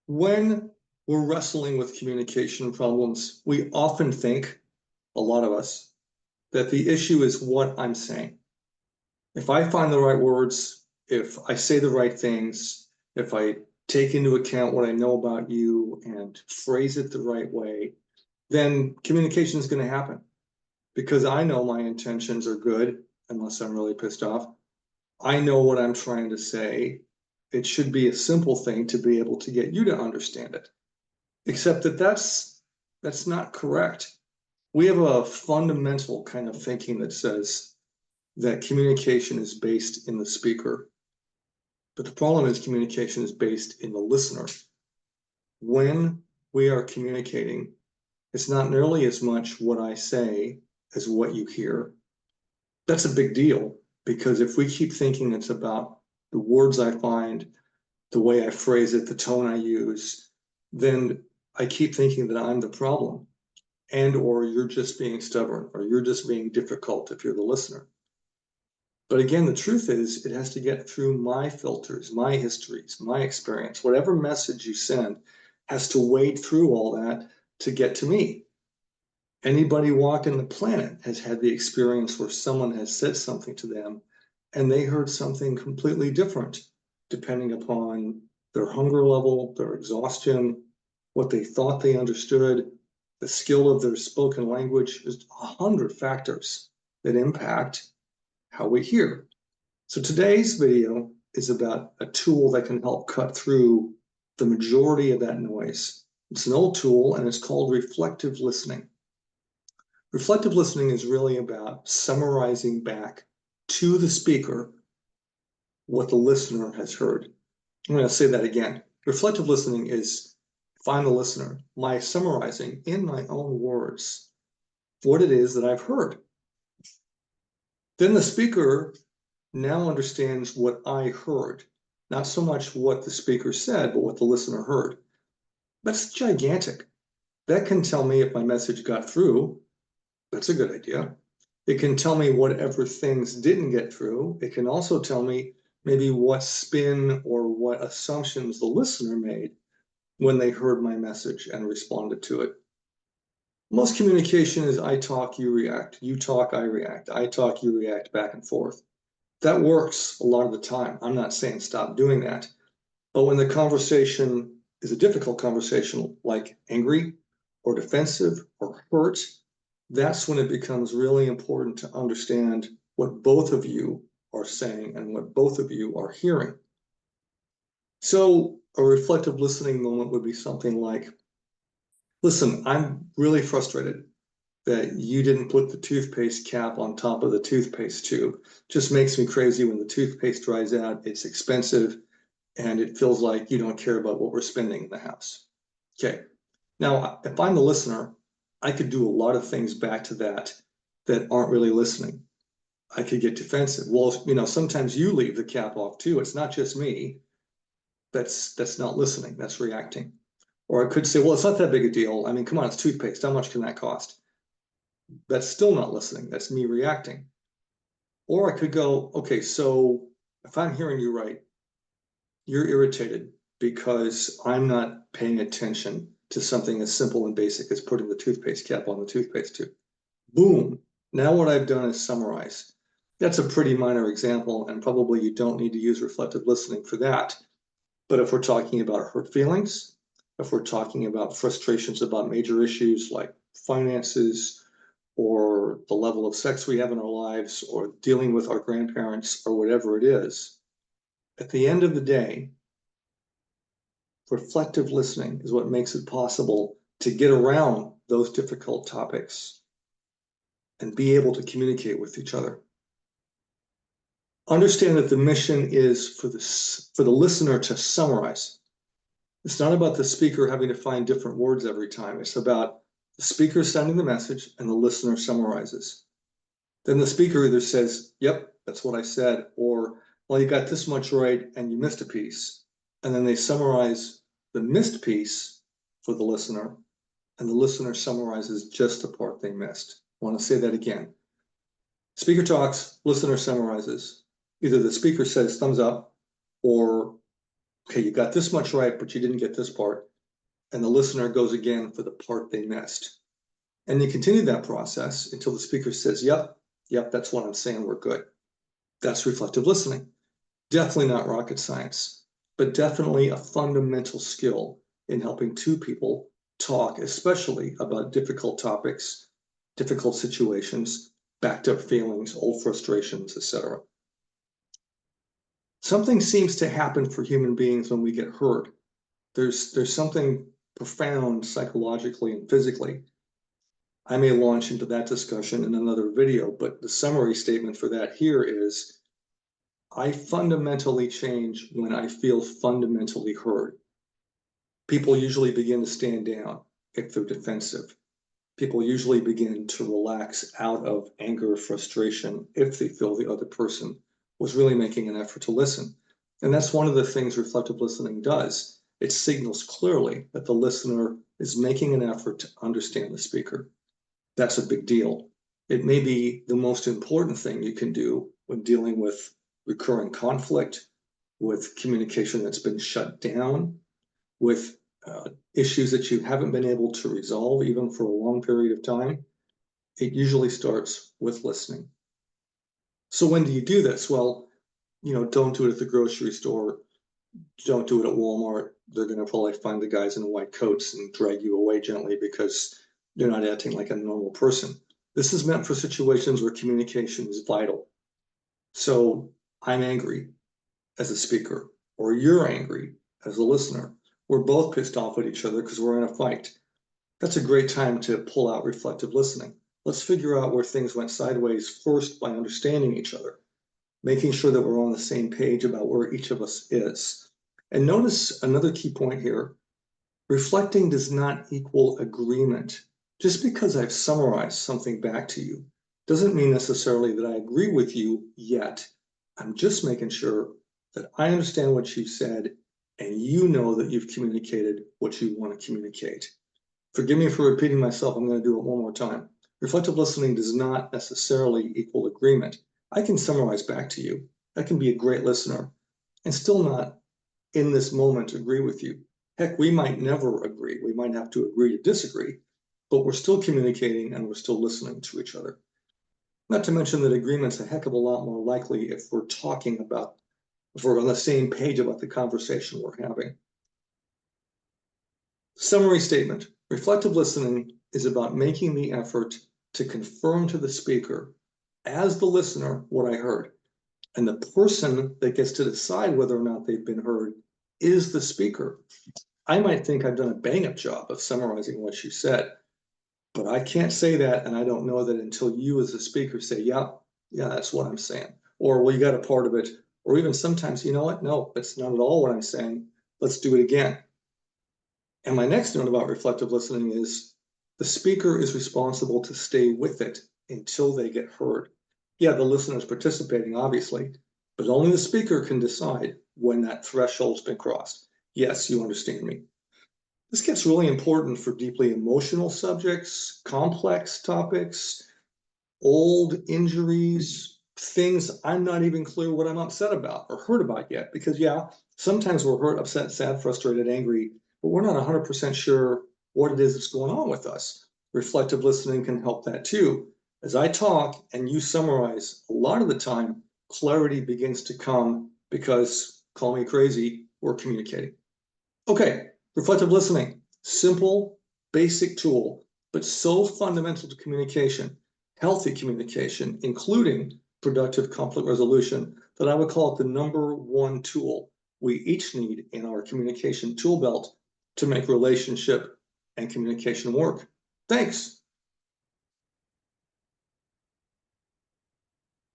When we're wrestling with communication problems, we often think, a lot of us, that the issue is what I'm saying. If I find the right words, if I say the right things, if I take into account what I know about you and phrase it the right way, then communication is going to happen because I know my intentions are good, unless I'm really pissed off. I know what I'm trying to say. It should be a simple thing to be able to get you to understand it. Except that that's not correct. We have a fundamental kind of thinking that says that communication is based in the speaker. But the problem is communication is based in the listener. When we are communicating, it's not nearly as much what I say as what you hear. That's a big deal because if we keep thinking it's about the words I find, the way I phrase it, the tone I use, then I keep thinking that I'm the problem, and or you're just being stubborn, or you're just being difficult if you're the listener. But again, the truth is it has to get through my filters, my histories, my experience. Whatever message you send has to wade through all that to get to me. Anybody walking the planet has had the experience where someone has said something to them and they heard something completely different, depending upon their hunger level, their exhaustion, what they thought they understood, the skill of their spoken language. There's 100 factors that impact how we hear. So today's video is about a tool that can help cut through the majority of that noise. It's an old tool and it's called reflective listening. Reflective listening is really about summarizing back to the speaker what the listener has heard. I'm going to say that again. Reflective listening is, if I'm the listener, my summarizing in my own words what it is that I've heard. Then the speaker now understands what I heard, not so much what the speaker said, but what the listener heard. That's gigantic. That can tell me if my message got through. That's a good idea. It can tell me whatever things didn't get through. It can also tell me maybe what spin or what assumptions the listener made when they heard my message and responded to it. Most communication is I talk, you react. You talk, I react. I talk, you react, back and forth. That works a lot of the time. I'm not saying stop doing that. But when the conversation is a difficult conversation, like angry or defensive or hurt, that's when it becomes really important to understand what both of you are saying and what both of you are hearing. So a reflective listening moment would be something like, listen, I'm really frustrated that you didn't put the toothpaste cap on top of the toothpaste tube. Just makes me crazy when the toothpaste dries out. It's expensive and it feels like you don't care about what we're spending in the house. Okay. Now, if I'm the listener, I could do a lot of things back to that aren't really listening. I could get defensive. Well, sometimes you leave the cap off too. It's not just me. That's not listening. That's reacting. Or I could say, well, it's not that big a deal. I mean, come on, it's toothpaste. How much can that cost? That's still not listening. That's me reacting. Or I could go, okay, so if I'm hearing you right, you're irritated because I'm not paying attention to something as simple and basic as putting the toothpaste cap on the toothpaste tube. Boom. Now what I've done is summarize. That's a pretty minor example, and probably you don't need to use reflective listening for that. But if we're talking about hurt feelings, if we're talking about frustrations about major issues like finances, or the level of sex we have in our lives, or dealing with our grandparents, or whatever it is, at the end of the day, reflective listening is what makes it possible to get around those difficult topics and be able to communicate with each other. Understand that the mission is for the listener to summarize. It's not about the speaker having to find different words every time. It's about the speaker sending the message and the listener summarizes. Then the speaker either says, yep, that's what I said, or, well, you got this much right and you missed a piece. And then they summarize the missed piece for the listener, and the listener summarizes just the part they missed. I want to say that again. Speaker talks, listener summarizes. Either the speaker says thumbs up, or Okay, you got this much right, but you didn't get this part. And the listener goes again for the part they missed. And you continue that process until the speaker says, yep, that's what I'm saying, we're good. That's reflective listening. Definitely not rocket science, but definitely a fundamental skill in helping two people talk, especially about difficult topics, difficult situations, backed up feelings, old frustrations, etc. Something seems to happen for human beings when we get hurt. There's something profound psychologically and physically. I may launch into that discussion in another video, but the summary statement for that here is I fundamentally change when I feel fundamentally heard. People usually begin to stand down if they're defensive. People usually begin to relax out of anger, frustration, if they feel the other person was really making an effort to listen. And that's one of the things reflective listening does. It signals clearly that the listener is making an effort to understand the speaker. That's a big deal. It may be the most important thing you can do when dealing with recurring conflict, with communication that's been shut down, with issues that you haven't been able to resolve even for a long period of time. It usually starts with listening. So when do you do this? Well, don't do it at the grocery store. Don't do it at Walmart. They're going to probably find the guys in white coats and drag you away gently because you're not acting like a normal person. This is meant for situations where communication is vital. So I'm angry as a speaker, or you're angry as a listener. We're both pissed off at each other because we're in a fight. That's a great time to pull out reflective listening. Let's figure out where things went sideways first by understanding each other, making sure that we're on the same page about where each of us is. And notice another key point here. Reflecting does not equal agreement. Just because I've summarized something back to you doesn't mean necessarily that I agree with you yet. I'm just making sure that I understand what you said and you know that you've communicated what you want to communicate. Forgive me for repeating myself. I'm going to do it one more time. Reflective listening does not necessarily equal agreement. I can summarize back to you. I can be a great listener and still not in this moment agree with you. Heck, we might never agree. We might have to agree to disagree, but we're still communicating and we're still listening to each other. Not to mention that agreement's a heck of a lot more likely if we're on the same page about the conversation we're having. Summary statement. Reflective listening is about making the effort to confirm to the speaker, as the listener, what I heard. And the person that gets to decide whether or not they've been heard is the speaker. I might think I've done a bang-up job of summarizing what you said, but I can't say that, and I don't know that until you as the speaker say, yeah, that's what I'm saying. Or, well, you got a part of it. Or even sometimes, you know what? No, that's not at all what I'm saying. Let's do it again. And my next note about reflective listening is the speaker is responsible to stay with it until they get heard. Yeah, the listener is participating, obviously, but only the speaker can decide when that threshold's been crossed. Yes, you understand me. This gets really important for deeply emotional subjects, complex topics, old injuries, things I'm not even clear what I'm upset about or hurt about yet. Because yeah, sometimes we're hurt, upset, sad, frustrated, angry, but we're not 100% sure what it is that's going on with us. Reflective listening can help that too. As I talk and you summarize, a lot of the time, clarity begins to come because, call me crazy, we're communicating. Okay, reflective listening, simple, basic tool, but so fundamental to communication, healthy communication, including productive conflict resolution, that I would call it the number one tool we each need in our communication tool belt to make relationship and communication work. Thanks.